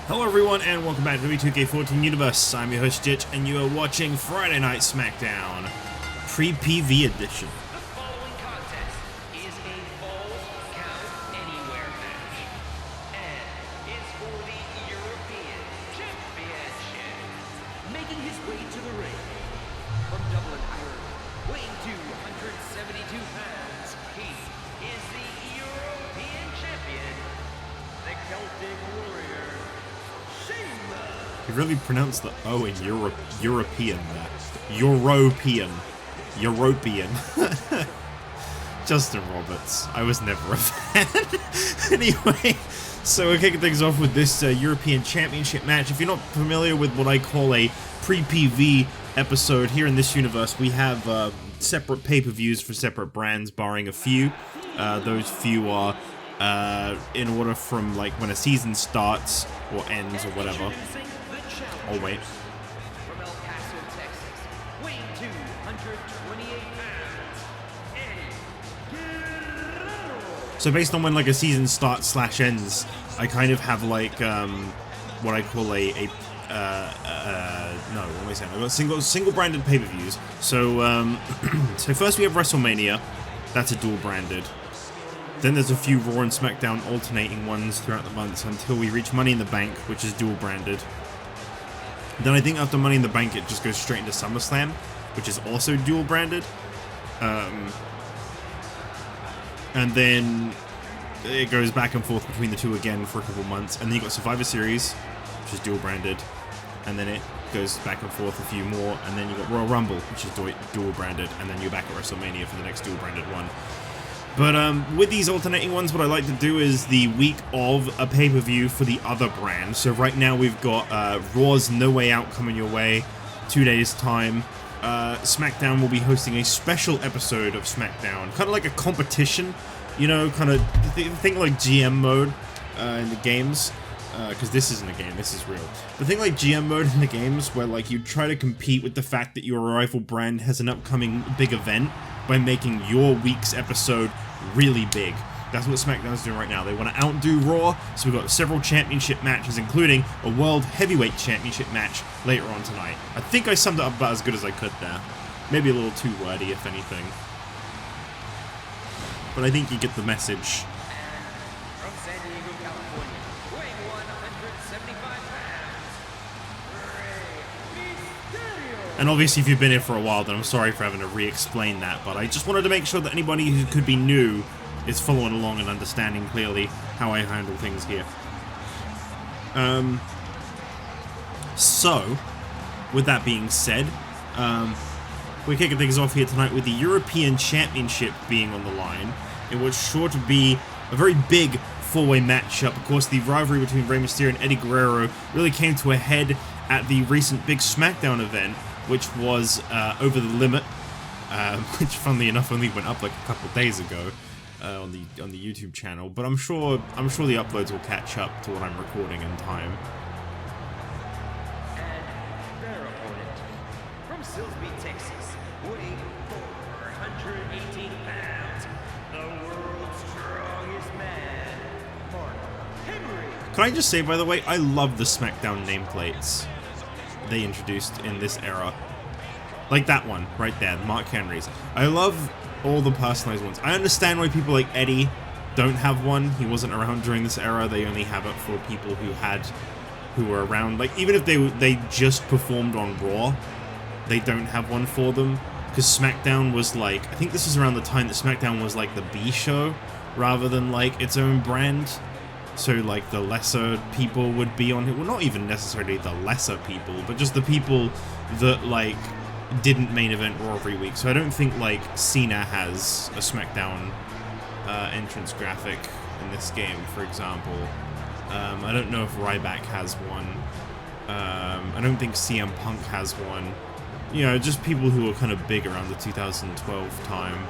Hello everyone and welcome back to WWE 2K14 Universe. I'm your host Ditch and you are watching Friday Night SmackDown Pre-PV Edition. The following contest is a Falls Count Anywhere match and is for the European Championship. Making his way to the ring from Dublin, Ireland, weighing 272 pounds, he is the European Champion, the Celtic Warrior, Sheamus. You really pronounced the O in European there. European. Justin Roberts. I was never a fan. Anyway, so we're kicking things off with this European Championship match. If you're not familiar with what I call a pre-PV episode here in this universe, we have separate pay-per-views for separate brands, barring a few. Those few are in order from like when a season starts or ends or whatever. Oh wait. From El Paso, Texas, weighing 228 pounds, Eddie Guerrero. So based on when like a season starts slash ends, I kind of have like what I call no, what am I saying? I've got single branded pay-per-views. So so first we have WrestleMania, that's a dual branded. Then there's a few Raw and SmackDown alternating ones throughout the months until we reach Money in the Bank, which is dual branded. Then I think after Money in the Bank it just goes straight into SummerSlam, which is also dual branded. And then it goes back and forth between the two again for a couple months. And then you got Survivor Series, which is dual branded. And then it goes back and forth a few more. And then you got Royal Rumble, which is dual branded. And then you're back at WrestleMania for the next dual branded one. But with these alternating ones, what I like to do is the week of a pay-per-view for the other brand. So right now we've got Raw's No Way Out coming your way, 2 days time. SmackDown will be hosting a special episode of SmackDown, kind of like a competition, you know, kind of think like GM mode in the games, because this isn't a game, this is real. But think like GM mode in the games where like you try to compete with the fact that your rival brand has an upcoming big event by making your week's episode really big. That's what SmackDown's doing right now. They want to outdo Raw, so we've got several championship matches, including a World Heavyweight Championship match later on tonight. I think I summed it up about as good as I could there. Maybe a little too wordy, if anything. But I think you get the message. From San Diego, California, weighing 175 pounds, Mysterio. And obviously if you've been here for a while, then I'm sorry for having to re-explain that, but I just wanted to make sure that anybody who could be new is following along and understanding clearly how I handle things here. So, with that being said, we're kicking things off here tonight with the European Championship being on the line. It was sure to be a very big four-way matchup. Of course, the rivalry between Rey Mysterio and Eddie Guerrero really came to a head at the recent big SmackDown event, which was Over the Limit, which funnily enough only went up like a couple days ago on the YouTube channel. But I'm sure the uploads will catch up to what I'm recording in time. And their opponent, from Silsbee, Texas, weighing 418 pounds, the world's strongest man, Mark Henry. Can I just say, by the way, I love the SmackDown nameplates they introduced in this era. Like that one, right there, Mark Henry's. I love all the personalized ones. I understand why people like Eddie don't have one. He wasn't around during this era. They only have it for people who were around. Like, even if they just performed on Raw, they don't have one for them. Because SmackDown was like, I think this was around the time that SmackDown was like the B show, rather than like its own brand. So like the lesser people would be on it. Well, not even necessarily the lesser people, but just the people that like didn't main event Raw every week. So I don't think like Cena has a SmackDown entrance graphic in this game, for example. I don't know if Ryback has one. I don't think CM Punk has one. You know, just people who are kind of big around the 2012 time.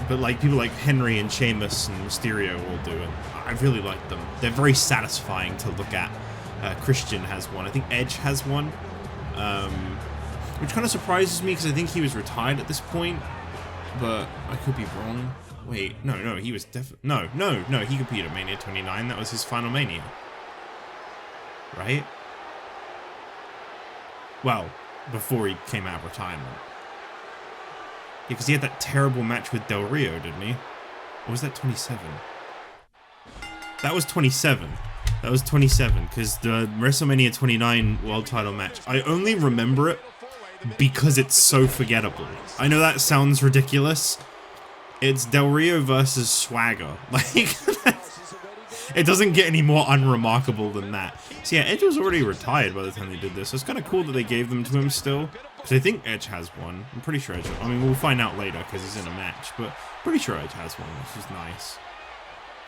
But like people like Henry and Sheamus and Mysterio all do it. I really like them. They're very satisfying to look at. Christian has one. I think Edge has one. Which kind of surprises me because I think he was retired at this point. But I could be wrong. Wait, no, he was definitely... No, he competed at Mania 29. That was his final Mania. right? Well, before he came out of retirement. Yeah, because he had that terrible match with Del Rio, didn't he? Or was that 27? That was 27. That was 27, because the WrestleMania 29 World Title match, I only remember it because it's so forgettable. I know that sounds ridiculous. It's Del Rio versus Swagger. Like, it doesn't get any more unremarkable than that. So yeah, Edge was already retired by the time they did this, so it's kind of cool that they gave them to him still. Because I think Edge has one. I'm pretty sure Edge... I mean, we'll find out later because he's in a match, but pretty sure Edge has one, which is nice.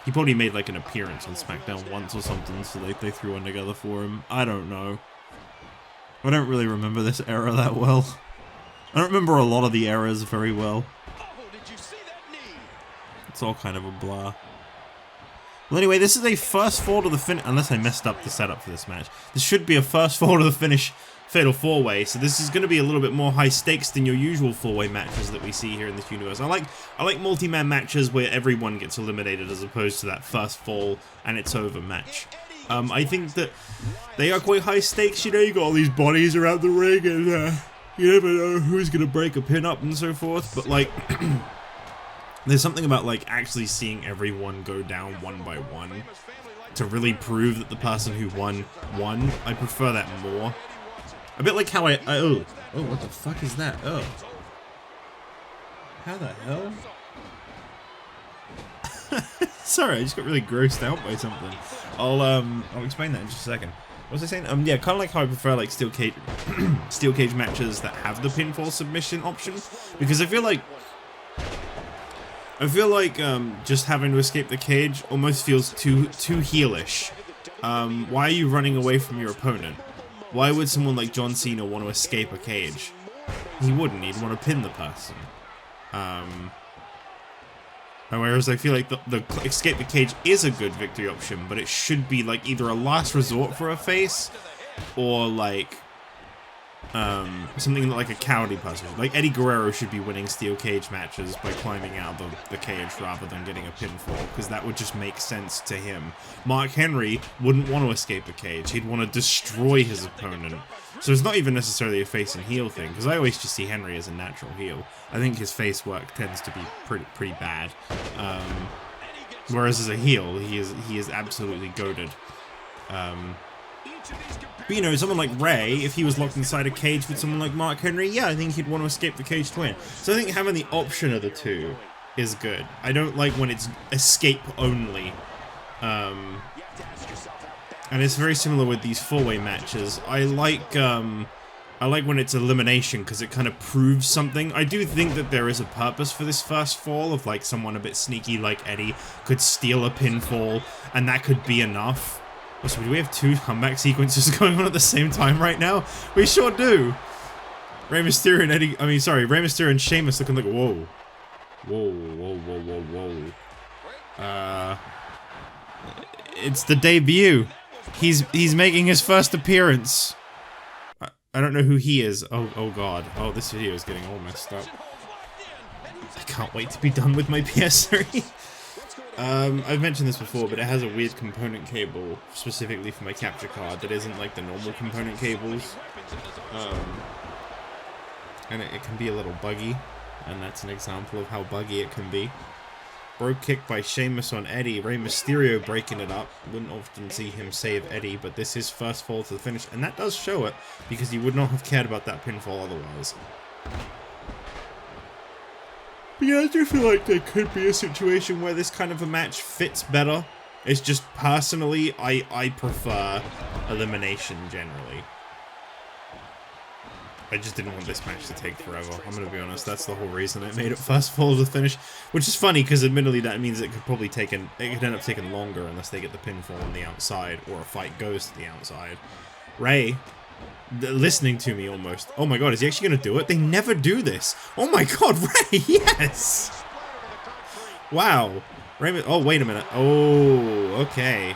He probably made like an appearance on SmackDown once or something, so they threw one together for him. I don't know. I don't really remember this era that well. I don't remember a lot of the eras very well. It's all kind of a blur. Well, anyway, this is a first fall to the finish, unless I messed up the setup for this match. This should be a first fall to the finish Fatal 4-Way, so this is going to be a little bit more high stakes than your usual 4-Way matches that we see here in this universe. I like multi-man matches where everyone gets eliminated as opposed to that first fall and it's over match. I think that they are quite high stakes, you know, you got all these bodies around the ring and you never know who's going to break a pin up and so forth, but like... There's something about like actually seeing everyone go down one by one to really prove that the person who won. I prefer that more. A bit like how oh, what the fuck is that? Oh. How the hell? Sorry, I just got really grossed out by something. I'll explain that in just a second. What was I saying? Yeah, kind of like how I prefer like steel cage matches that have the pinfall submission option, because I feel like just having to escape the cage almost feels too heelish. Why are you running away from your opponent? Why would someone like John Cena want to escape a cage? He wouldn't. He'd want to pin the person. Whereas I feel like the escape the cage is a good victory option, but it should be like either a last resort for a face, or like something like a cowardly person. Like Eddie Guerrero should be winning steel cage matches by climbing out of the cage rather than getting a pinfall, because that would just make sense to him. Mark Henry wouldn't want to escape the cage. He'd want to destroy his opponent. So it's not even necessarily a face and heel thing, because I always just see Henry as a natural heel. I think his face work tends to be pretty bad. Whereas as a heel, he is absolutely goated. But you know, someone like Ray, if he was locked inside a cage with someone like Mark Henry, yeah, I think he'd want to escape the cage to win. So I think having the option of the two is good. I don't like when it's escape only. And it's very similar with these 4-way matches. I like when it's elimination, because it kind of proves something. I do think that there is a purpose for this first fall, of like someone a bit sneaky like Eddie could steal a pinfall, and that could be enough. Also, do we have two comeback sequences going on at the same time right now? We sure do! Rey Mysterio and Sheamus looking like, whoa. Whoa. It's the debut. He's making his first appearance. I don't know who he is. Oh god. Oh, this video is getting all messed up. I can't wait to be done with my PS3. I've mentioned this before, but it has a weird component cable specifically for my capture card that isn't like the normal component cables. And it can be a little buggy, and that's an example of how buggy it can be. Brogue kick by Sheamus on Eddie. Rey Mysterio breaking it up. Wouldn't often see him save Eddie, but this is first fall to the finish, and that does show it, because he would not have cared about that pinfall otherwise. But yeah, I do feel like there could be a situation where this kind of a match fits better. It's just, personally, I prefer elimination generally. I just didn't want this match to take forever. I'm gonna be honest, that's the whole reason I made it first fall to the finish. Which is funny, because admittedly that means it could probably end up taking longer unless they get the pinfall on the outside, or a fight goes to the outside. Ray, listening to me almost. Oh my god, is he actually gonna do it? They never do this. Oh my god, Ray, yes! Wow. Ray, oh, wait a minute. Oh, okay.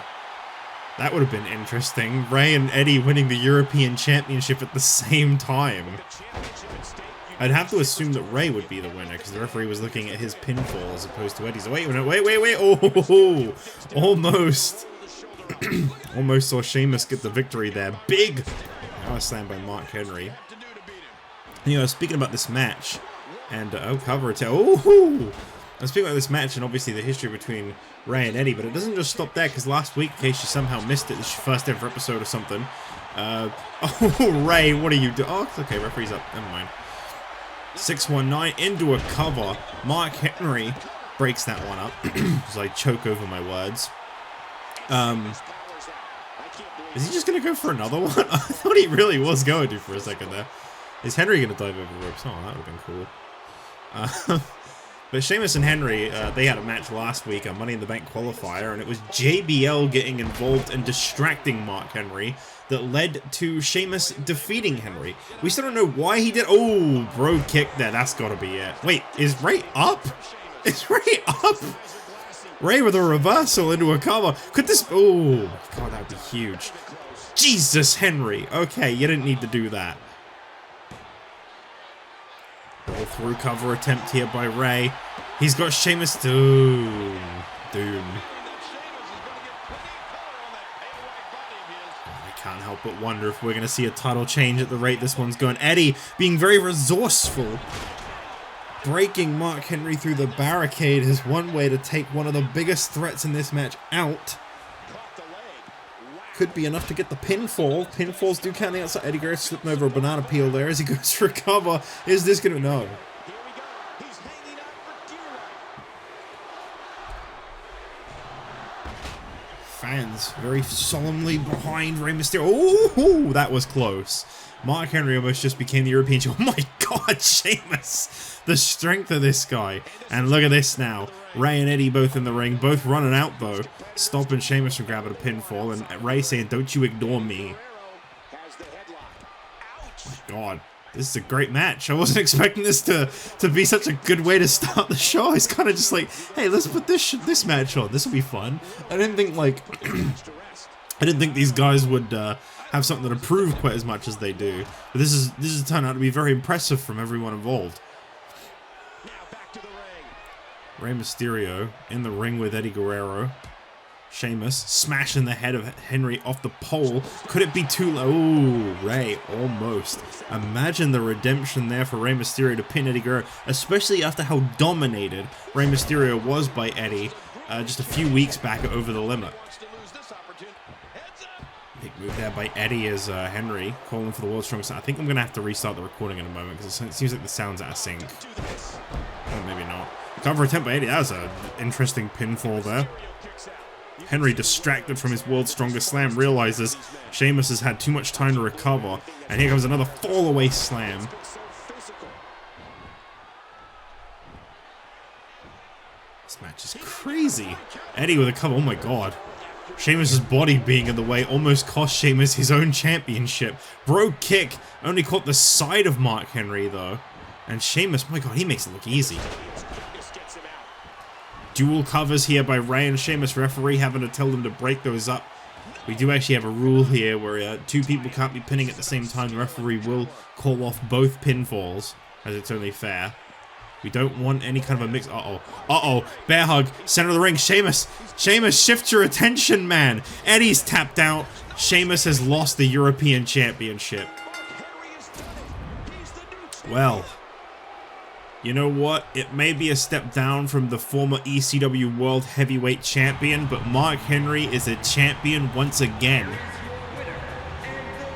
That would have been interesting. Ray and Eddie winning the European Championship at the same time. I'd have to assume that Ray would be the winner, because the referee was looking at his pinfall as opposed to Eddie's. Wait a minute, wait. Oh, almost. Almost saw Sheamus get the victory there. Big power slam by Mark Henry. You know, speaking about this match, and cover attack. Oh, I'm speaking about this match and obviously the history between Ray and Eddie, but it doesn't just stop there, because last week, in case you somehow missed it, this is your first ever episode or something. Oh, Ray, what are you doing? Oh, it's okay, referee's up. Never mind. 619 into a cover. Mark Henry breaks that one up as I choke over my words. Is he just gonna go for another one? I thought he really was going to for a second there. Is Henry gonna dive over the ropes? Oh, that would have been cool. But Sheamus and Henry, they had a match last week, a Money in the Bank qualifier, and it was JBL getting involved and distracting Mark Henry that led to Sheamus defeating Henry. We still don't know why he did. Oh, bro kick there. That's got to be it. Wait, is Ray up? Is Ray up? Ray with a reversal into a cover. Could this... Oh, God, that would be huge. Jesus, Henry. Okay, you didn't need to do that. Roll through cover attempt here by Ray. He's got Sheamus. Doom. I can't help but wonder if we're going to see a title change at the rate this one's going. Eddie being very resourceful. Breaking Mark Henry through the barricade is one way to take one of the biggest threats in this match out. Could be enough to get the pinfall. Pinfalls do count the outside. Eddie Guerrero slipping over a banana peel there as he goes for a cover. Is this going to... No. Fans very solemnly behind Rey Mysterio. Oh, that was close. Mark Henry almost just became the European champion. Oh my God, Sheamus. The strength of this guy. And look at this now. Ray and Eddie both in the ring, both running out though. Stopping Sheamus from grabbing a pinfall. And Ray saying, don't you ignore me. Oh my God. This is a great match. I wasn't expecting this to be such a good way to start the show. It's kind of just like, hey, let's put this match on. This will be fun. I didn't think like, I didn't think these guys would have something to prove quite as much as they do. But this is turned out to be very impressive from everyone involved. Rey Mysterio in the ring with Eddie Guerrero. Sheamus smashing the head of Henry off the pole. Could it be too low? Ooh, Ray, almost. Imagine the redemption there for Rey Mysterio to pin Eddie Guerrero, especially after how dominated Rey Mysterio was by Eddie just a few weeks back at Over the Limit. Big move there by Eddie as Henry calling for the world's strongest. I think I'm going to have to restart the recording in a moment because it seems like the sound's out of sync. Oh, maybe not. Cover attempt by Eddie. That was an interesting pinfall there. Henry, distracted from his world's strongest slam, realizes Sheamus has had too much time to recover. And here comes another fall-away slam. This match is crazy. Eddie with a cover. Oh my God. Sheamus' body being in the way almost cost Sheamus his own championship. Bro kick only caught the side of Mark Henry though. And Sheamus, my God, he makes it look easy. Dual covers here by Ray and Sheamus. Referee having to tell them to break those up. We do actually have a rule here where two people can't be pinning at the same time. The referee will call off both pinfalls, as it's only fair. We don't want any kind of a mix. Uh-oh. Bear hug. Center of the ring. Sheamus, shift your attention, man. Eddie's tapped out. Sheamus has lost the European Championship. Well, you know what? It may be a step down from the former ECW World Heavyweight Champion, but Mark Henry is a champion once again.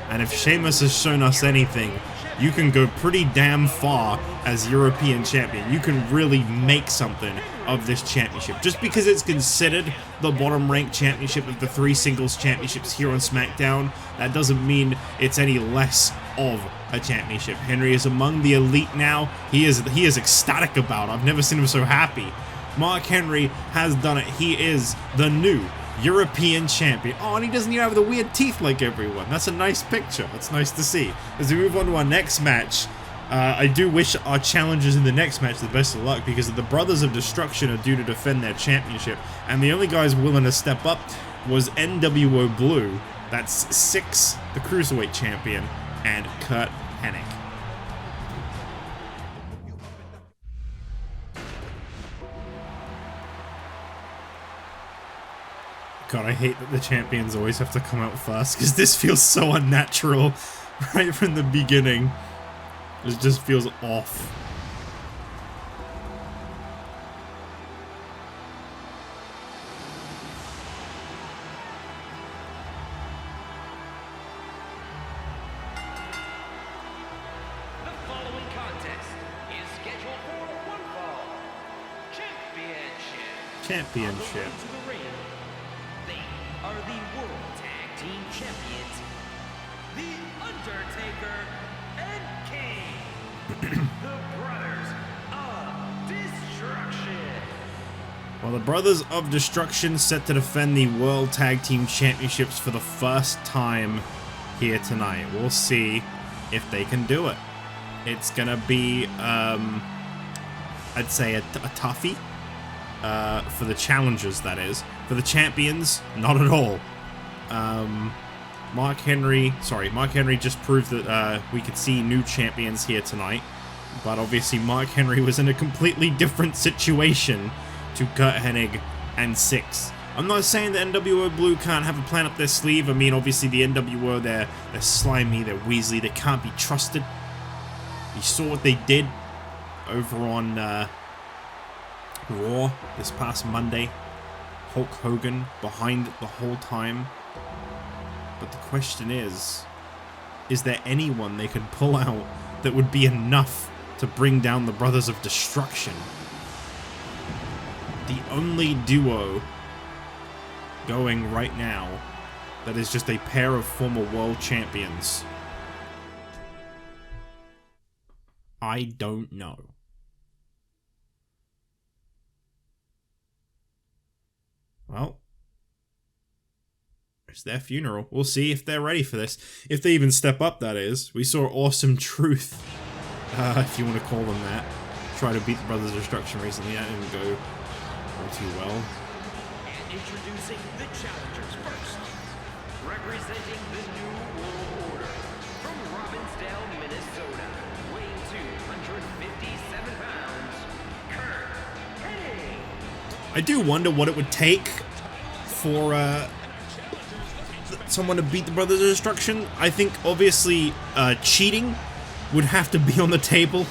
And if Sheamus has shown us anything, you can go pretty damn far as European Champion. You can really make something of this championship. Just because it's considered the bottom ranked championship of the 3 singles championships here on SmackDown, that doesn't mean it's any less of a championship. Henry is among the elite now. He is ecstatic about it. I've never seen him so happy. Mark Henry has done it. He is the new European champion. Oh, and he doesn't even have the weird teeth like everyone. That's a nice picture. That's nice to see. As we move on to our next match, I do wish our challengers in the next match the best of luck, because the Brothers of Destruction are due to defend their championship, and the only guys willing to step up was NWO Blue. That's Six, the Cruiserweight champion, and Kurt Hennig. God, I hate that the champions always have to come out first, because this feels so unnatural right from the beginning. It just feels off. The following contest is scheduled for one fall championship. Championship. To the ring. They are the World Tag Team Champions, The Undertaker and Kane, the Brothers of Destruction. Well, the Brothers of Destruction set to defend the World Tag Team Championships for the first time here tonight. We'll see if they can do it. It's gonna be, I'd say a toughie. For the challengers, that is. For the champions, not at all. Mark Henry just proved that we could see new champions here tonight. But obviously Mark Henry was in a completely different situation to Kurt Hennig and Six. I'm not saying the NWO Blue can't have a plan up their sleeve. I mean, obviously the NWO, they're slimy, they're weaselly, they can't be trusted. You saw what they did over on Raw this past Monday. Hulk Hogan behind the whole time. But the question is there anyone they could pull out that would be enough to bring down the Brothers of Destruction? The only duo going right now that is just a pair of former world champions. I don't know. Well, it's their funeral. We'll see if they're ready for this. If they even step up, that is. We saw Awesome Truth, if you want to call them that, try to beat the Brothers of Destruction recently. That didn't go too well. And introducing the challengers first. Representing the New World Order. From Robbinsdale, Minnesota. Weighing 257 pounds. Kurt Hennig. I do wonder what it would take for someone to beat the Brothers of Destruction. I think obviously cheating would have to be on the table.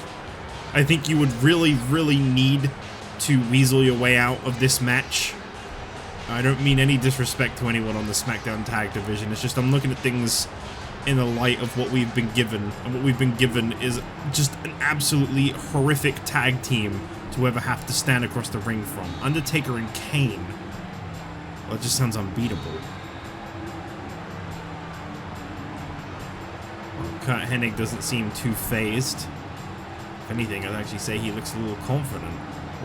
I think you would really, really need to weasel your way out of this match. I don't mean any disrespect to anyone on the SmackDown Tag Division. It's just I'm looking at things in the light of what we've been given. And what we've been given is just an absolutely horrific tag team to ever have to stand across the ring from. Undertaker and Kane. Well, it just sounds unbeatable. Well, Kurt Hennig doesn't seem too phased. If anything, I'd actually say he looks a little confident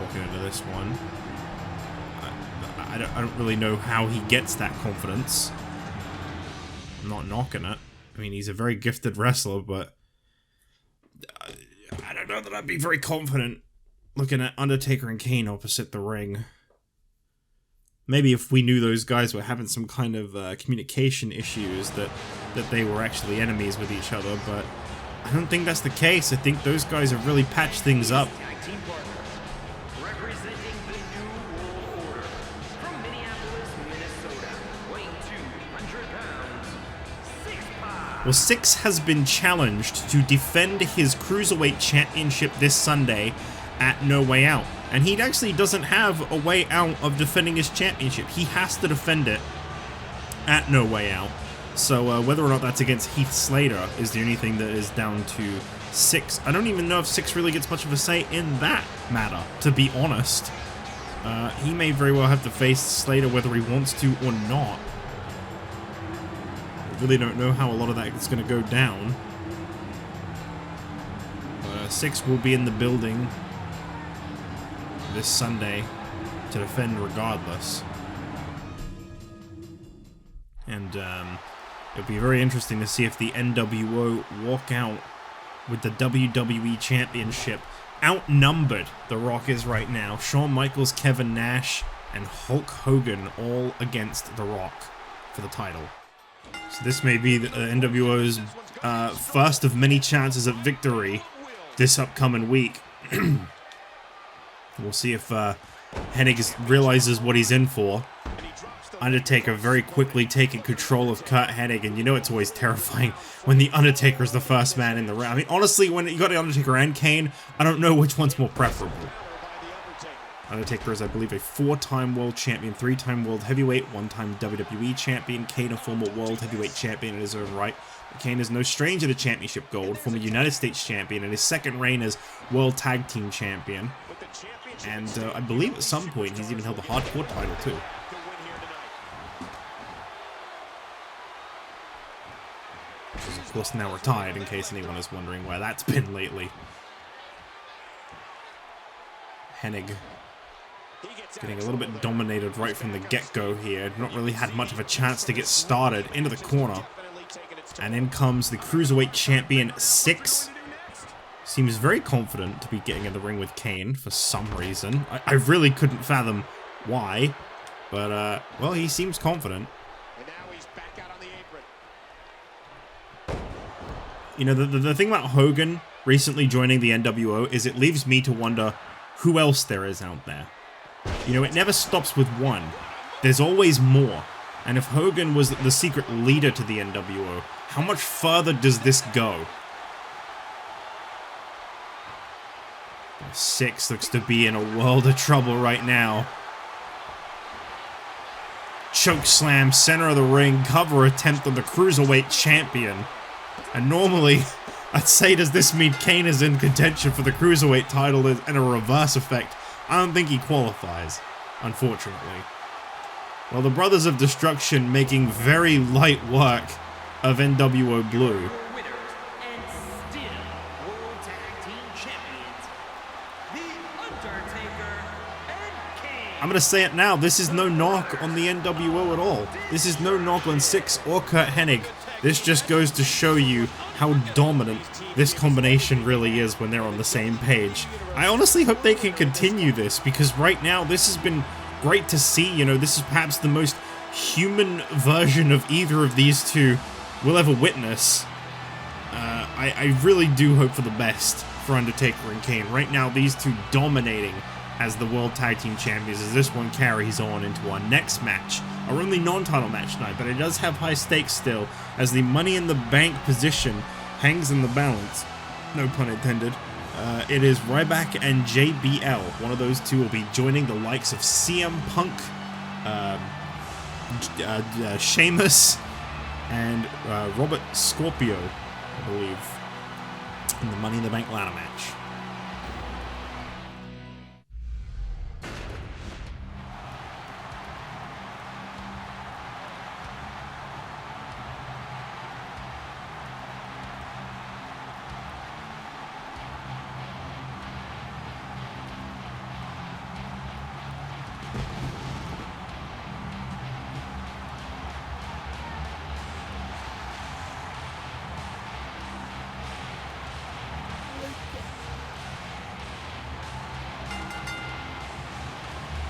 walking into this one. I don't really know how he gets that confidence. I'm not knocking it. I mean, he's a very gifted wrestler, but I don't know that I'd be very confident looking at Undertaker and Kane opposite the ring. Maybe if we knew those guys were having some kind of communication issues, that they were actually enemies with each other, but I don't think that's the case. I think those guys have really patched things up. Tag team partner. Representing the New World Order. From Minneapolis, Minnesota. Weighing 200 pounds. 6'5". Well, Six has been challenged to defend his Cruiserweight Championship this Sunday at No Way Out. And he actually doesn't have a way out of defending his championship. He has to defend it at No Way Out. So whether or not that's against Heath Slater is the only thing that is down to Six. I don't even know if Six really gets much of a say in that matter, to be honest. He may very well have to face Slater whether he wants to or not. I really don't know how a lot of that is going to go down. But Six will be in the building this Sunday to defend regardless. And it'll be very interesting to see if the NWO walk out with the WWE Championship outnumbered. The Rock is right now. Shawn Michaels, Kevin Nash, and Hulk Hogan all against The Rock for the title. So this may be the NWO's first of many chances at victory this upcoming week. We'll see if Hennig realizes what he's in for. Undertaker very quickly taking control of Curt Hennig, and you know it's always terrifying when the Undertaker is the first man in the ring. I mean, honestly, when you got the Undertaker and Kane, I don't know which one's more preferable. Undertaker is, I believe, a 4-time world champion, 3-time world heavyweight, 1-time WWE champion. Kane, a former world heavyweight champion in his own right. Kane is no stranger to championship gold, former United States champion, in his second reign as world tag team champion. And I believe at some point he's even held the hardcore title too. Which is, of course, now retired, in case anyone is wondering where that's been lately. Hennig getting a little bit dominated right from the get-go here. Not really had much of a chance to get started. Into the corner. And in comes the Cruiserweight Champion 6. Seems very confident to be getting in the ring with Kane for some reason. I really couldn't fathom why. But, well, he seems confident. And now he's back out on the apron. You know, the thing about Hogan recently joining the NWO is it leaves me to wonder who else there is out there. You know, it never stops with one. There's always more. And if Hogan was the secret leader to the NWO, how much further does this go? 6 looks to be in a world of trouble right now. Choke slam, center of the ring, cover attempt on the Cruiserweight Champion. And normally, I'd say, does this mean Kane is in contention for the Cruiserweight title and a reverse effect? I don't think he qualifies, unfortunately. Well, the Brothers of Destruction making very light work of NWO Blue. Winners and still World Tag Team Champions, The Undertaker and Kane. I'm going to say it now, this is no knock on the NWO at all. This is no knock on 6 or Curt Hennig. This just goes to show you how dominant this combination really is when they're on the same page. I honestly hope they can continue this, because right now this has been great to see. You know, this is perhaps the most human version of either of these two we'll ever witness. I really do hope for the best for Undertaker and Kane. Right now, these two dominating as the World Tag Team Champions as this one carries on into our next match. Our only non-title match tonight, but it does have high stakes still, as the Money in the Bank position hangs in the balance. No pun intended. It is Ryback and JBL. One of those two will be joining the likes of CM Punk, Sheamus, and Robert Scorpio, I believe, in the Money in the Bank ladder match.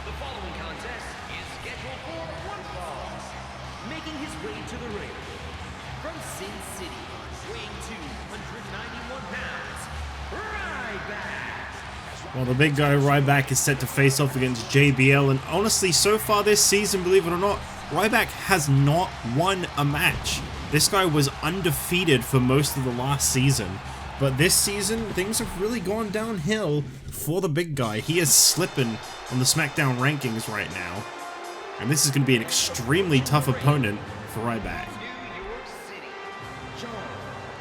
The following contest is scheduled for one fall. Making his way to the ring from Sin City, weighing 291 pounds, Ryback. Well, the big guy Ryback is set to face off against JBL, and honestly, so far this season, believe it or not, Ryback has not won a match. This guy was undefeated for most of the last season, but this season, things have really gone downhill for the big guy. He is slipping on the SmackDown rankings right now, and this is going to be an extremely tough opponent for Ryback. New York City, John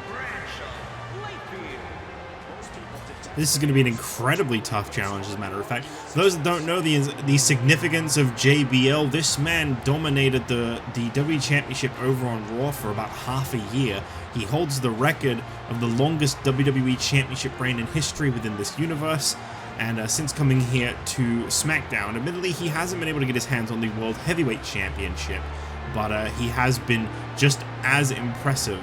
Bradshaw Layfield. This is going to be an incredibly tough challenge, as a matter of fact. For those that don't know the significance of JBL, this man dominated the WWE Championship over on Raw for about half a year. He holds the record of the longest WWE Championship reign in history within this universe, and since coming here to SmackDown, admittedly he hasn't been able to get his hands on the World Heavyweight Championship, but he has been just as impressive.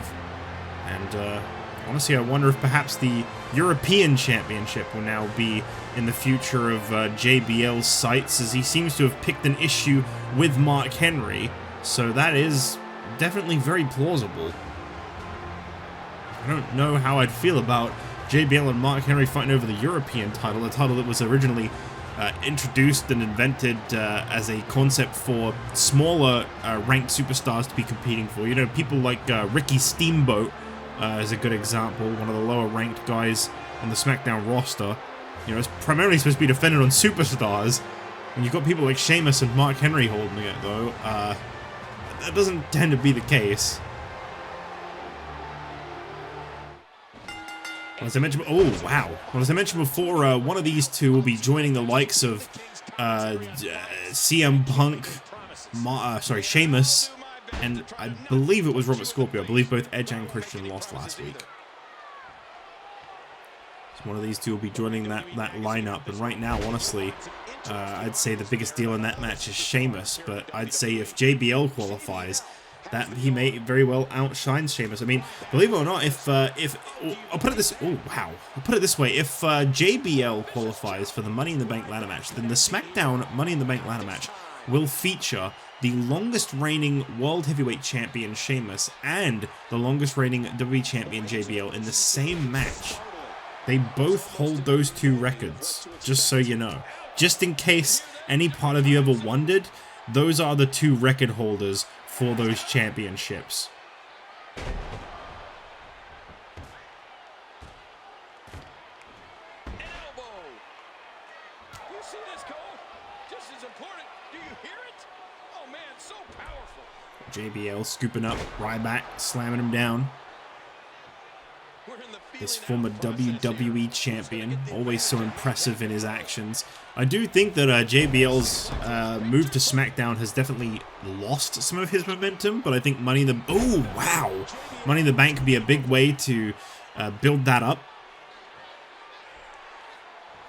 And honestly, I wonder if perhaps the European Championship will now be in the future of JBL's sights, as he seems to have picked an issue with Mark Henry, so that is definitely very plausible. I don't know how I'd feel about JBL and Mark Henry fighting over the European title, a title that was originally introduced and invented as a concept for smaller ranked superstars to be competing for. You know, people like Ricky Steamboat is a good example, one of the lower ranked guys on the SmackDown roster. You know, it's primarily supposed to be defended on superstars, and you've got people like Sheamus and Mark Henry holding it, though. That doesn't tend to be the case. As I mentioned, oh wow! Well, as I mentioned before, one of these two will be joining the likes of CM Punk, Sheamus, and I believe it was Robert Scorpio. I believe both Edge and Christian lost last week. So one of these two will be joining that lineup, and right now, honestly, I'd say the biggest deal in that match is Sheamus. But I'd say if JBL qualifies, that he may very well outshine Sheamus. I mean, believe it or not, if I'll put it this, I'll put it this way: if JBL qualifies for the Money in the Bank ladder match, then the SmackDown Money in the Bank ladder match will feature the longest reigning World Heavyweight Champion Sheamus and the longest reigning WWE Champion JBL in the same match. They both hold those two records, just so you know. Just in case any part of you ever wondered, those are the two record holders for those championships. An elbow. You see this, Cole? Just as important. Do you hear it? Oh man, so powerful. JBL scooping up Ryback, slamming him down. This former WWE champion, always so impressive in his actions. I do think that JBL's move to SmackDown has definitely lost some of his momentum, but I think Money in the... Oh, wow! Money in the Bank could be a big way to build that up.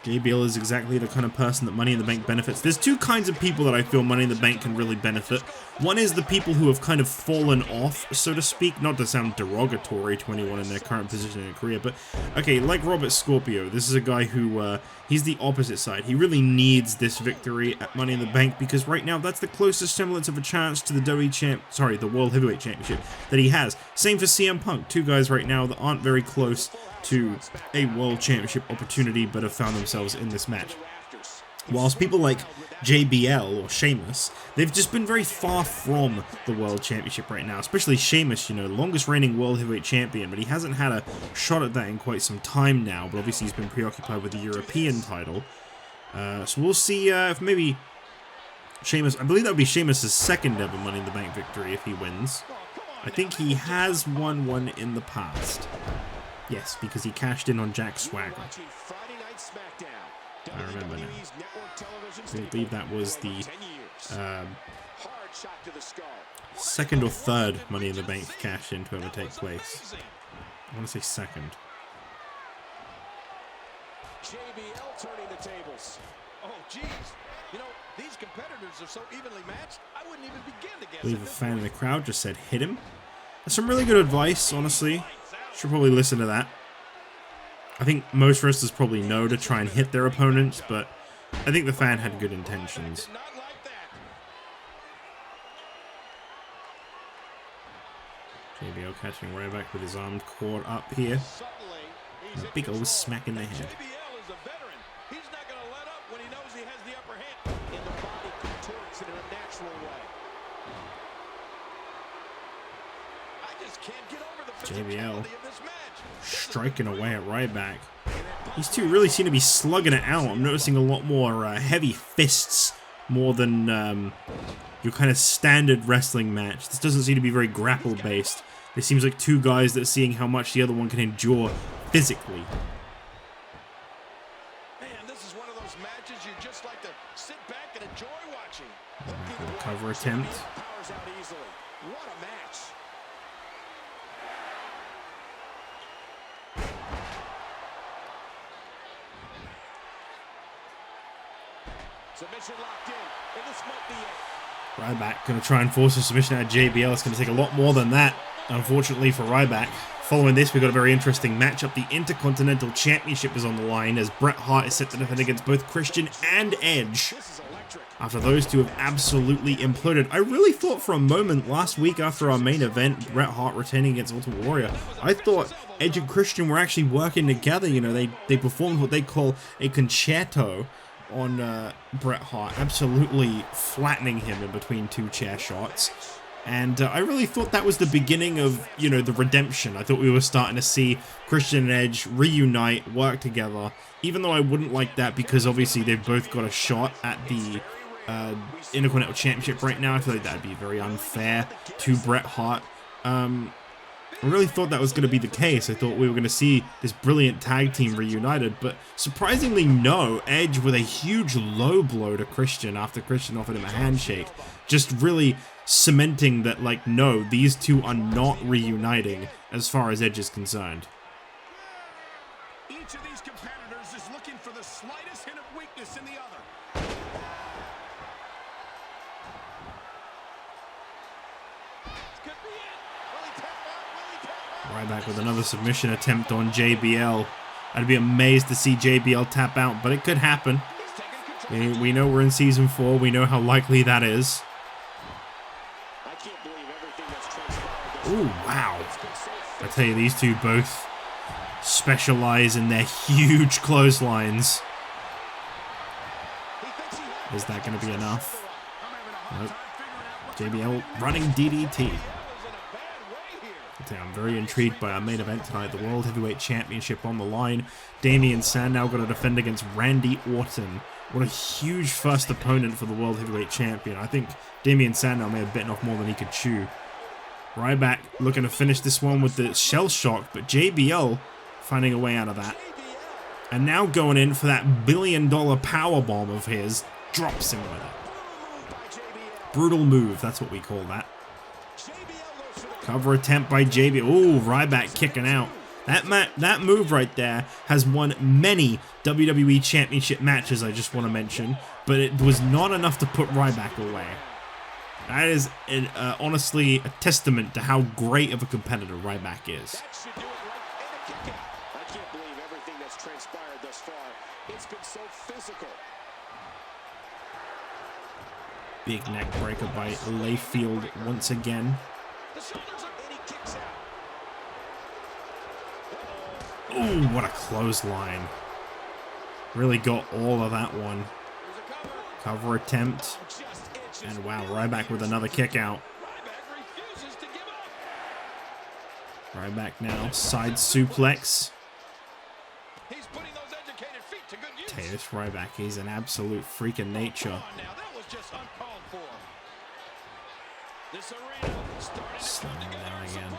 JBL is exactly the kind of person that Money in the Bank benefits. There's two kinds of people that I feel Money in the Bank can really benefit. One is the people who have kind of fallen off, so to speak, not to sound derogatory to anyone in their current position in their career, but okay, like Robert Scorpio, this is a guy who, he's the opposite side. He really needs this victory at Money in the Bank because right now that's the closest semblance of a chance to the World Heavyweight Championship that he has. Same for CM Punk, two guys right now that aren't very close to a World Championship opportunity but have found themselves in this match. Whilst people like JBL or Sheamus, they've just been very far from the World Championship right now, especially Sheamus, you know, longest reigning World Heavyweight Champion, but he hasn't had a shot at that in quite some time now, but obviously he's been preoccupied with the European title. So we'll see if maybe Sheamus, I believe that would be Sheamus' second ever Money in the Bank victory if he wins. I think he has won one in the past. Yes, because he cashed in on Jack Swagger. I remember now. I believe that was the second or third Money in the Bank cash in to ever take place. I want to say second. JBL turning the tables. Oh, geez. You know, these competitors are so evenly matched, I wouldn't even begin to guess. I believe a fan in the crowd just said, hit him. That's some really good advice, honestly. Should probably listen to that. I think most wrestlers probably know to try and hit their opponents, but I think the fan had good intentions. JBL catching Ryback with his arm caught up here. And a big old smack in the head. JBL striking away at Ryback. These two really seem to be slugging it out. I'm noticing a lot more heavy fists more than your kind of standard wrestling match. This doesn't seem to be very grapple based. It seems like two guys that are seeing how much the other one can endure physically. Man, this is one of those matches you just like to sit back and enjoy watching. Cover attempt. What a match. Submission locked in, and this might be it. Ryback going to try and force a submission out of JBL. It's going to take a lot more than that, unfortunately, for Ryback. Following this, we've got a very interesting matchup. The Intercontinental Championship is on the line as Bret Hart is set to defend against both Christian and Edge. After those two have absolutely imploded. I really thought for a moment last week after our main event, Bret Hart retaining against Ultimate Warrior, I thought Edge and Christian were actually working together. You know, they performed what they call a concerto. on Bret Hart, absolutely flattening him in between 2 chair shots. And I really thought that was the beginning of, you know, the redemption. I thought we were starting to see Christian and Edge reunite, work together, even though I wouldn't like that because obviously they've both got a shot at the Intercontinental Championship right now. I feel like that would be very unfair to Bret Hart. I really thought that was going to be the case. I thought we were going to see this brilliant tag team reunited, but surprisingly no. Edge with a huge low blow to Christian after Christian offered him a handshake, just really cementing that, like, no, these two are not reuniting as far as Edge is concerned. Each of these competitors is looking for the slightest hint of weakness in the other. This could be it. Will he tap out? Will he tap out? Ryback with another submission attempt on JBL. I'd be amazed to see JBL tap out, but it could happen. We know we're in Season 4. We know how likely that is. Ooh, wow. I tell you, these two both specialize in their huge clotheslines. Is that going to be enough? Nope. JBL running DDT. I'm very intrigued by our main event tonight. The World Heavyweight Championship on the line. Damien Sandow got to defend against Randy Orton. What a huge first opponent for the World Heavyweight Champion. I think Damien Sandow may have bitten off more than he could chew. Ryback looking to finish this one with the shell shock, but JBL finding a way out of that. And now going in for that billion-dollar powerbomb of his, drops him with it. Brutal move, that's what we call that. Cover attempt by JBL. Ooh, Ryback kicking out. That move right there has won many WWE Championship matches, I just want to mention, but it was not enough to put Ryback away. That is honestly a testament to how great of a competitor Ryback is. I can't believe everything that's transpired thus far. It's been so physical. Big neck breaker by Layfield once again. Ooh, what a clothesline. Really got all of that one. Cover attempt. And wow, Ryback with another kick out. Ryback now, side suplex. Hey, this Ryback, he's an absolute freak of nature. Slamming down again.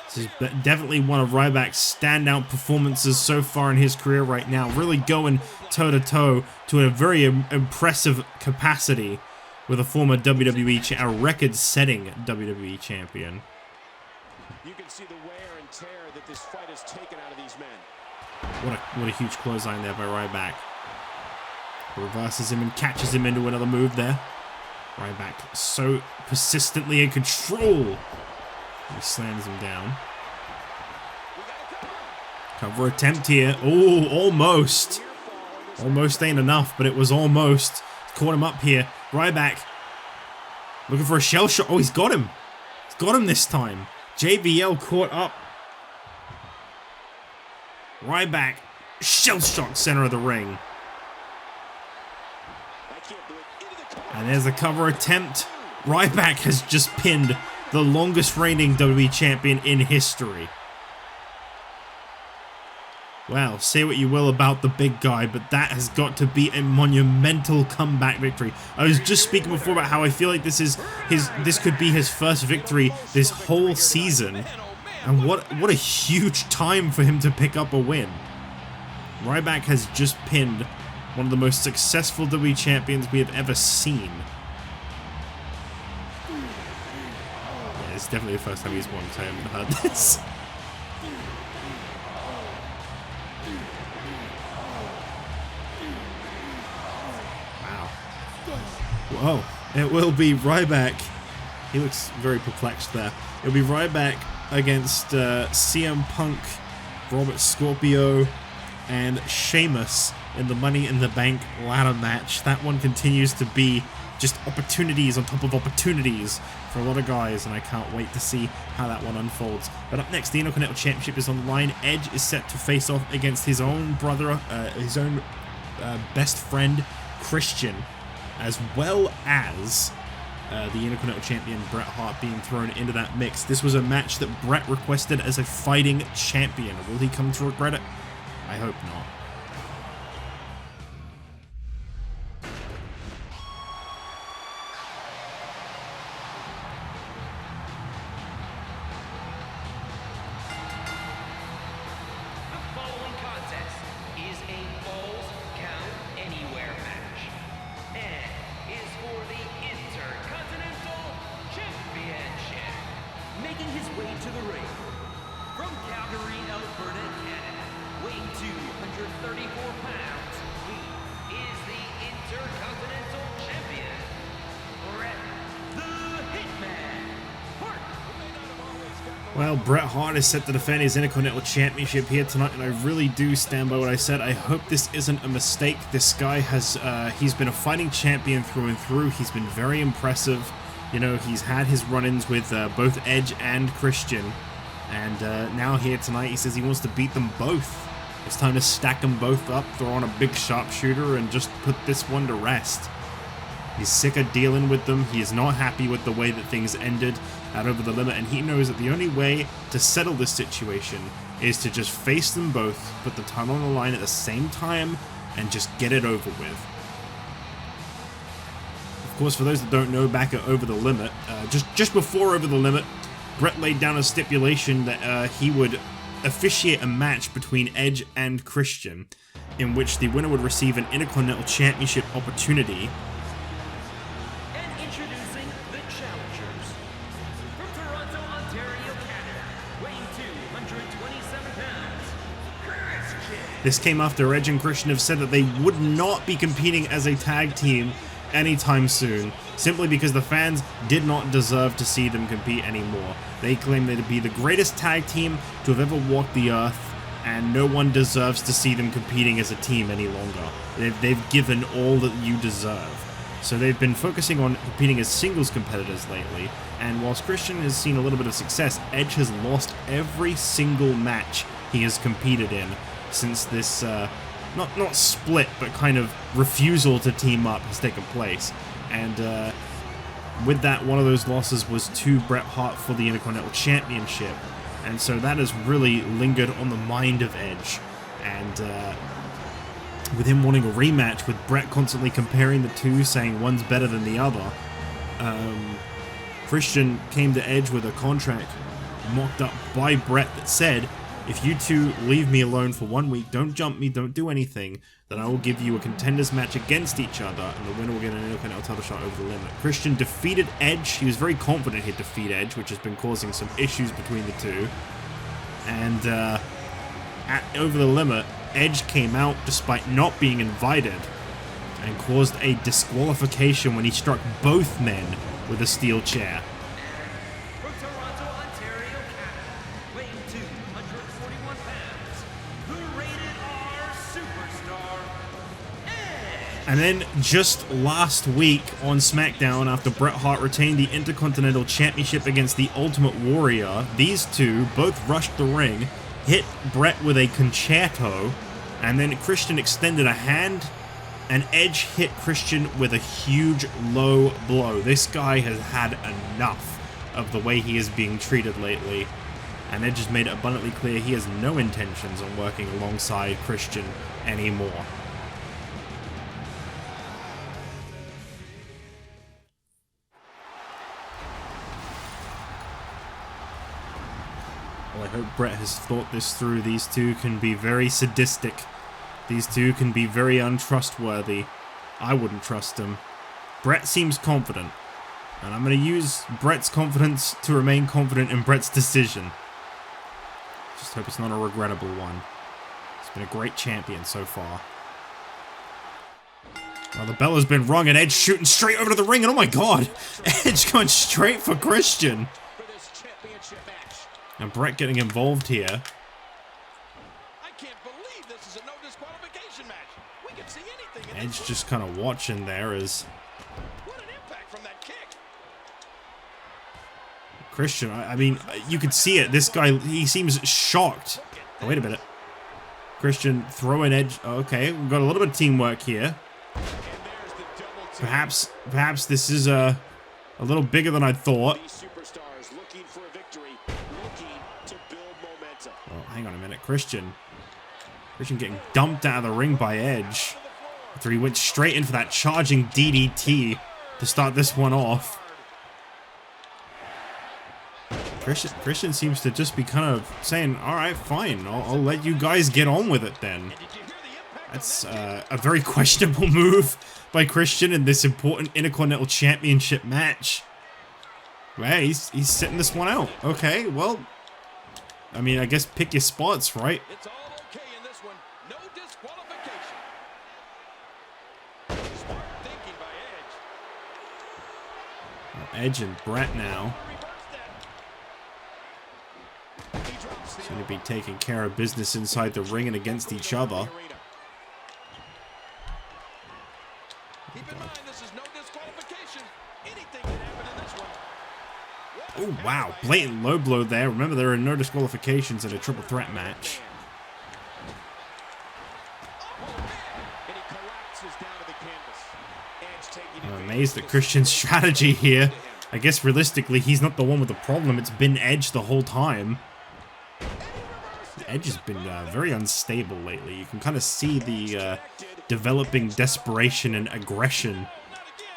This is definitely one of Ryback's standout performances so far in his career right now. Really going toe-to-toe to a very impressive capacity with a former WWE, a record-setting WWE champion. You can see the wear and tear that this fight has taken out of these men. What a huge clothesline there by Ryback. Reverses him and catches him into another move there. Ryback so persistently in control. He slams him down. Cover attempt here. Oh, almost. Almost ain't enough, but it was almost. Caught him up here. Ryback looking for a shell shot. Oh, he's got him. He's got him this time. JBL caught up. Ryback shell shock center of the ring. And there's a cover attempt. Ryback has just pinned the longest reigning WWE champion in history. Well, say what you will about the big guy, but that has got to be a monumental comeback victory. I was just speaking before about how I feel like this could be his first victory this whole season. And what a huge time for him to pick up a win. Ryback has just pinned one of the most successful WWE champions we have ever seen. Yeah, it's definitely the first time he's won, so I haven't heard this. Whoa, it will be Ryback. He looks very perplexed there. It'll be Ryback against CM Punk, Robert Scorpio, and Sheamus in the Money in the Bank ladder match. That one continues to be just opportunities on top of opportunities for a lot of guys, and I can't wait to see how that one unfolds. But up next, the Intercontinental Championship is on the line. Edge is set to face off against his own brother, his own best friend, Christian, as well as the Intercontinental Champion, Bret Hart, being thrown into that mix. This was a match that Bret requested as a fighting champion. Will he come to regret it? I hope not. Well, Bret Hart is set to defend his Intercontinental Championship here tonight, and I really do stand by what I said. I hope this isn't a mistake. This guy has, he's been a fighting champion through and through. He's been very impressive. You know, he's had his run-ins with both Edge and Christian, and now here tonight he says he wants to beat them both. It's time to stack them both up, throw on a big sharpshooter, and just put this one to rest. He's sick of dealing with them. He is not happy with the way that things ended at Over the Limit, and he knows that the only way to settle this situation is to just face them both, put the title on the line at the same time, and just get it over with. Of course, for those that don't know, back at Over the Limit, just before Over the Limit, Bret laid down a stipulation that he would officiate a match between Edge and Christian, in which the winner would receive an Intercontinental Championship opportunity. This came after Edge and Christian have said that they would not be competing as a tag team anytime soon, simply because the fans did not deserve to see them compete anymore. They claim they to be the greatest tag team to have ever walked the earth, and no one deserves to see them competing as a team any longer. They've given all that you deserve. So they've been focusing on competing as singles competitors lately, and whilst Christian has seen a little bit of success, Edge has lost every single match he has competed in since this, not split, but kind of refusal to team up has taken place. And with that, one of those losses was to Bret Hart for the Intercontinental Championship. And so that has really lingered on the mind of Edge. And with him wanting a rematch, with Bret constantly comparing the two, saying one's better than the other, Christian came to Edge with a contract mocked up by Bret that said, if you two leave me alone for 1 week, don't jump me, don't do anything, then I will give you a contenders match against each other, and the winner will get an Intercontinental title shot over the limit. Christian defeated Edge. He was very confident he'd defeat Edge, which has been causing some issues between the two. And at Over the Limit, Edge came out despite not being invited, and caused a disqualification when he struck both men with a steel chair. And then just last week on SmackDown, after Bret Hart retained the Intercontinental Championship against the Ultimate Warrior, these two both rushed the ring, hit Bret with a concerto, and then Christian extended a hand, and Edge hit Christian with a huge low blow. This guy has had enough of the way he is being treated lately, and Edge has made it abundantly clear he has no intentions on working alongside Christian anymore. Well, I hope Bret has thought this through. These two can be very sadistic. These two can be very untrustworthy. I wouldn't trust them. Bret seems confident, and I'm going to use Bret's confidence to remain confident in Bret's decision. Just hope it's not a regrettable one. He's been a great champion so far. Well, the bell has been rung, and Edge shooting straight over to the ring, and oh my god! Edge going straight for Christian! And Bret getting involved here. I can't believe this is a no disqualification match. We can see anything. Edge just kind of watching there as What an Christian, I mean, you could see it. This guy, he seems shocked. Oh, wait a minute. Christian throwing Edge. Okay, we've got a little bit of teamwork here. Perhaps this is a little bigger than I thought. Oh, hang on a minute. Christian getting dumped out of the ring by Edge after he went straight in for that charging DDT to start this one off. Christian seems to just be kind of saying, all right, fine, I'll let you guys get on with it then. That's a very questionable move by Christian in this important Intercontinental Championship match. Well, he's sitting this one out. Okay, well, I mean, I guess pick your spots, right? It's all okay in this one. No disqualification. Smart thinking by Edge. Well, Edge and Bret now seem to be taking care of business inside the ring and against each other. Keep in mind, this is no disqualification. Anything can happen in this one. Oh, wow. Blatant low blow there. Remember, there are no disqualifications in a triple threat match. I'm amazed at Christian's strategy here. I guess realistically, he's not the one with the problem. It's been Edge the whole time. Edge has been very unstable lately. You can kind of see the developing desperation and aggression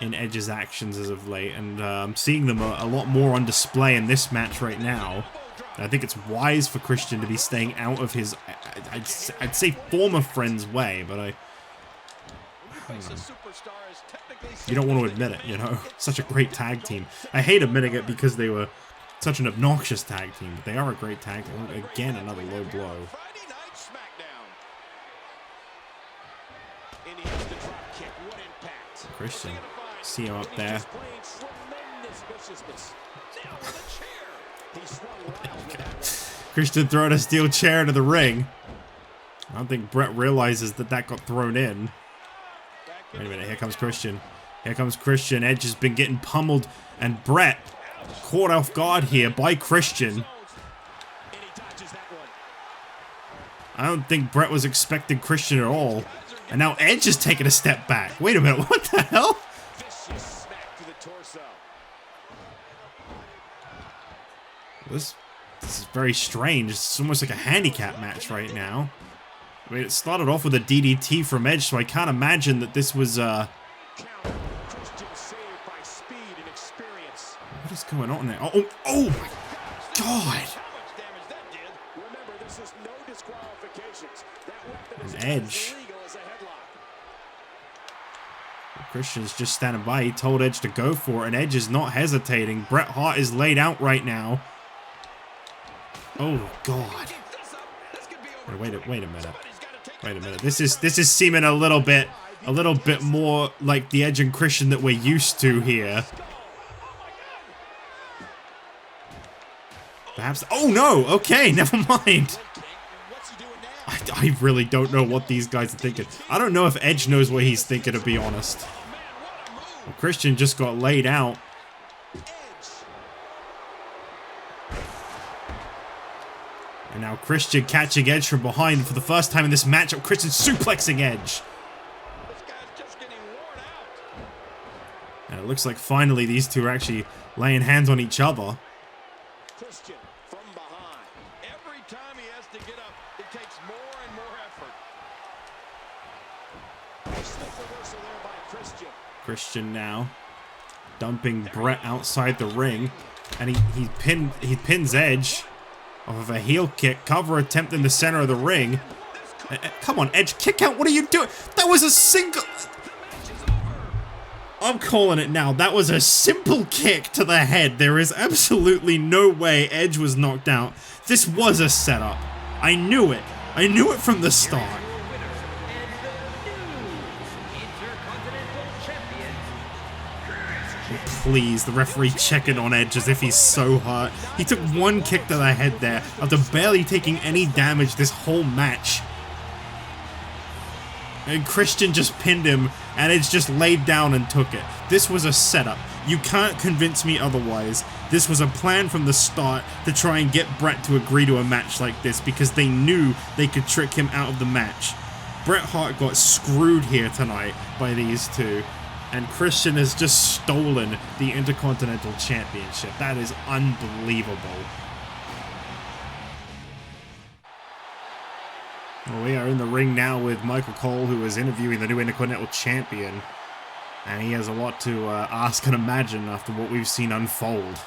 in Edge's actions as of late, and I'm seeing them a lot more on display in this match right now. And I think it's wise for Christian to be staying out of his, I'd say, former friend's way, but you don't want to admit it, you know? Such a great tag team. I hate admitting it because they were such an obnoxious tag team, but they are a great tag team. Again, another low blow. Friday night SmackDown. And he has the drop kick. What impact? Christian, see him up there. Christian throwing a steel chair into the ring. I don't think Bret realizes that got thrown in. Wait a minute, here comes Christian. Here comes Christian. Edge has been getting pummeled, and Bret caught off guard here by Christian. I don't think Bret was expecting Christian at all. And now Edge is taking a step back. Wait a minute, what the hell? This is very strange. It's almost like a handicap match right now. I mean, it started off with a DDT from Edge, so I can't imagine that this was, What is going on there? Oh my God! And Edge. Christian's just standing by. He told Edge to go for it, and Edge is not hesitating. Bret Hart is laid out right now. Oh God! Wait a minute. Wait a minute. This is seeming a little bit more like the Edge and Christian that we're used to here. Perhaps. Oh no! Okay, never mind. I really don't know what these guys are thinking. I don't know if Edge knows what he's thinking, to be honest. Well, Christian just got laid out. And now Christian catching Edge from behind for the first time in this matchup. Christian suplexing Edge. And it looks like finally these two are actually laying hands on each other. Christian from behind. Every time he has to get up, it takes more and more effort. Christian now dumping Bret outside the ring, and he pins Edge off of a heel kick. Cover attempt in the center of the ring. Come on, Edge, kick out. What are you doing? That was a single. I'm calling it now. That was a simple kick to the head. There is absolutely no way Edge was knocked out. This was a setup. I knew it. I knew it from the start. Please, the referee checking on Edge as if he's so hurt. He took one kick to the head there after barely taking any damage this whole match. And Christian just pinned him, and Edge just laid down and took it. This was a setup. You can't convince me otherwise. This was a plan from the start to try and get Bret to agree to a match like this because they knew they could trick him out of the match. Bret Hart got screwed here tonight by these two, and Christian has just stolen the Intercontinental Championship. That is unbelievable. Well, we are in the ring now with Michael Cole, who is interviewing the new Intercontinental Champion. And he has a lot to ask and imagine after what we've seen unfold.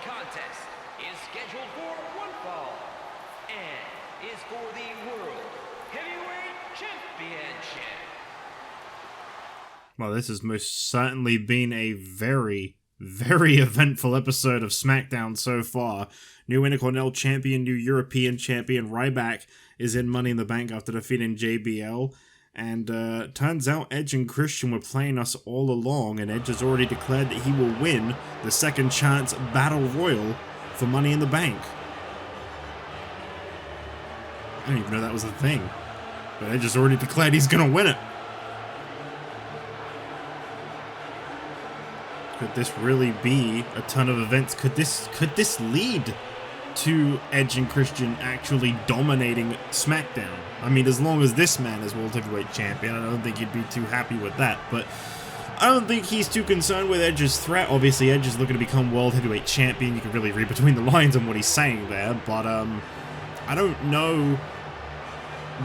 Contest is scheduled for one fall and is for the World Heavyweight Championship. Well, this has most certainly been a very, very eventful episode of SmackDown so far. New Intercontinental Champion, new European Champion Ryback is in Money in the Bank after defeating JBL. And turns out Edge and Christian were playing us all along, and Edge has already declared that he will win the second chance Battle Royal for Money in the Bank. I didn't even know that was a thing. But Edge has already declared he's gonna win it. Could this really be a ton of events? Could this lead to Edge and Christian actually dominating SmackDown? I mean, as long as this man is World Heavyweight Champion, I don't think he'd be too happy with that, but I don't think he's too concerned with Edge's threat. Obviously, Edge is looking to become World Heavyweight Champion. You can really read between the lines on what he's saying there, but I don't know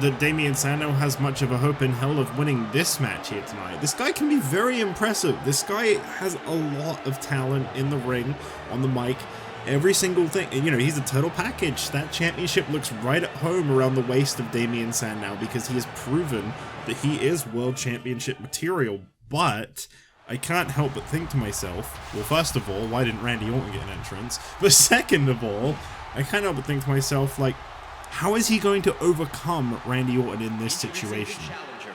that Damien Sandow has much of a hope in hell of winning this match here tonight. This guy can be very impressive. This guy has a lot of talent in the ring, on the mic. Every single thing, you know, he's a total package. That championship looks right at home around the waist of Damien Sandow because he has proven that he is World Championship material. But I can't help but think to myself, well, first of all, why didn't Randy Orton get an entrance? But second of all, I can't help but think to myself, like, how is he going to overcome Randy Orton in this situation? Challenger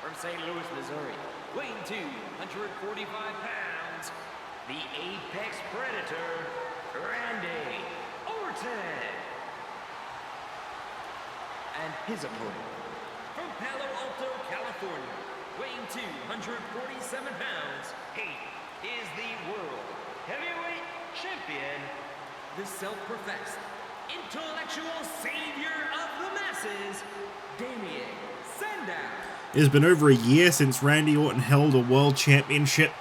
from St. Louis, Missouri, weighing 245 pounds, the Apex Predator, Randy Orton. And his opponent, from Palo Alto, California, weighing 247 pounds, he is the World Heavyweight Champion, the self-professed intellectual savior of the masses, Damien Sandow. It has been over a year since Randy Orton held a World Championship,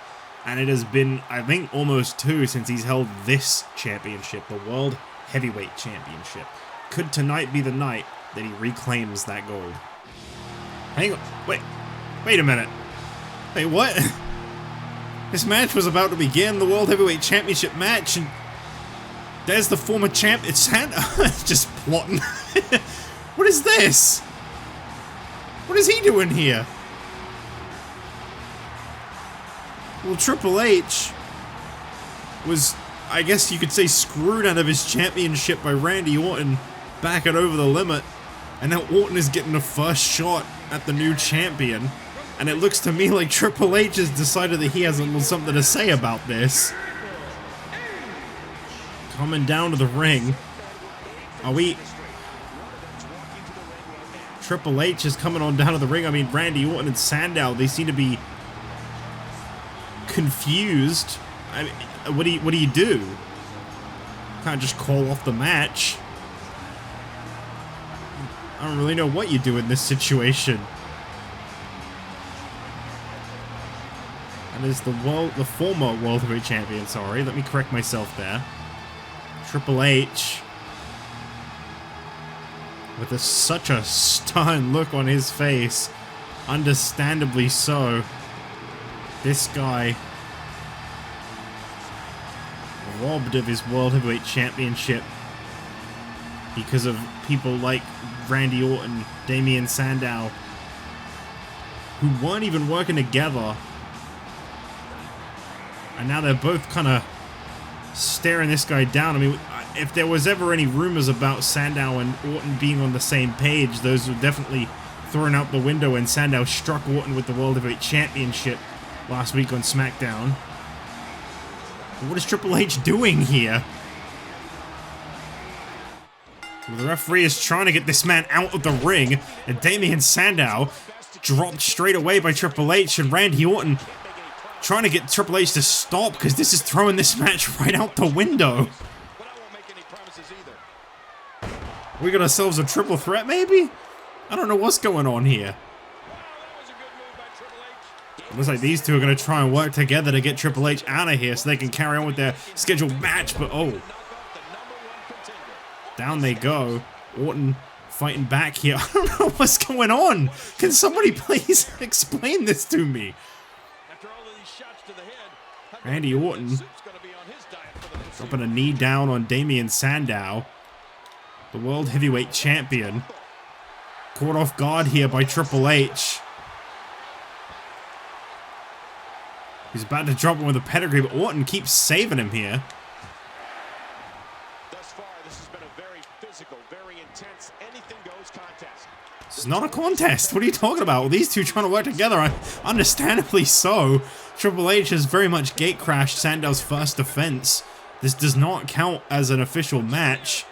and it has been, I think, almost 2 since he's held this championship, the World Heavyweight Championship. Could tonight be the night that he reclaims that gold? Hang on, wait a minute. Wait, what? This match was about to begin, the World Heavyweight Championship match, and there's the former champ. It's Sandow. Just plotting. What is this? What is he doing here? Well, Triple H was, I guess you could say, screwed out of his championship by Randy Orton back at Over the Limit. And now Orton is getting the first shot at the new champion. And it looks to me like Triple H has decided that he has something to say about this. Coming down to the ring. Are we... Triple H is coming on down to the ring. I mean, Randy Orton and Sandow, they seem to be confused. I mean, what do you do? Can't just call off the match. I don't really know what you do in this situation. And is the former World Heavyweight Champion, sorry, let me correct myself there. Triple H, with such a stern look on his face, understandably so. This guy robbed of his World Heavyweight Championship because of people like Randy Orton, Damien Sandow, who weren't even working together. And now they're both kind of staring this guy down. I mean, if there was ever any rumors about Sandow and Orton being on the same page, those were definitely thrown out the window when Sandow struck Orton with the World Heavyweight Championship last week on SmackDown. What is Triple H doing here? The referee is trying to get this man out of the ring, and Damien Sandow dropped straight away by Triple H, and Randy Orton trying to get Triple H to stop because this is throwing this match right out the window. We got ourselves a triple threat, maybe? I don't know what's going on here. Looks like these two are going to try and work together to get Triple H out of here so they can carry on with their scheduled match, but oh. Down they go. Orton fighting back here. I don't know what's going on. Can somebody please explain this to me? Randy Orton dropping a knee down on Damien Sandow, the World Heavyweight Champion. Caught off guard here by Triple H. He's about to drop him with a pedigree, but Orton keeps saving him here. Thus far, this has been a very physical, very intense, anything goes contest. This is not a contest. What are you talking about? Well, these two trying to work together, understandably so. Triple H has very much gate-crashed Sandow's first defense. This does not count as an official match.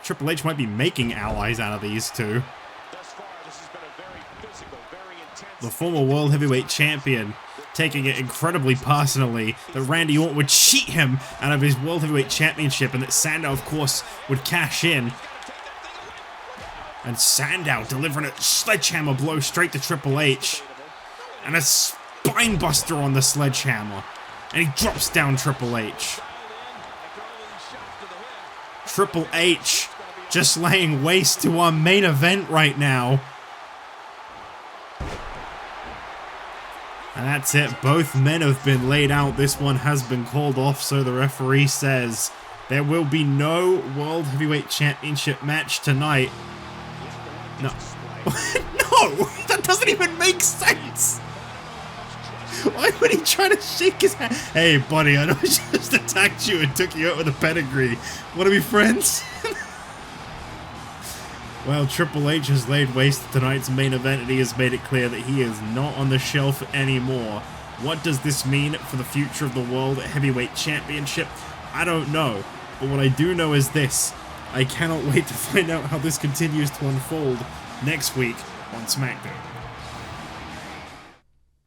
Triple H might be making allies out of these two. The former World Heavyweight Champion taking it incredibly personally that Randy Orton would cheat him out of his World Heavyweight Championship, and that Sandow, of course, would cash in. And Sandow delivering a sledgehammer blow straight to Triple H. And a spine buster on the sledgehammer. And he drops down Triple H. Triple H just laying waste to our main event right now. And that's it. Both men have been laid out. This one has been called off, so the referee says there will be no World Heavyweight Championship match tonight. No. No! That doesn't even make sense! Why would he try to shake his hand? Hey, buddy, I know I just attacked you and took you out with a pedigree. Wanna be friends? Well, Triple H has laid waste to tonight's main event, and he has made it clear that he is not on the shelf anymore. What does this mean for the future of the World Heavyweight Championship? I don't know. But what I do know is this. I cannot wait to find out how this continues to unfold next week on SmackDown.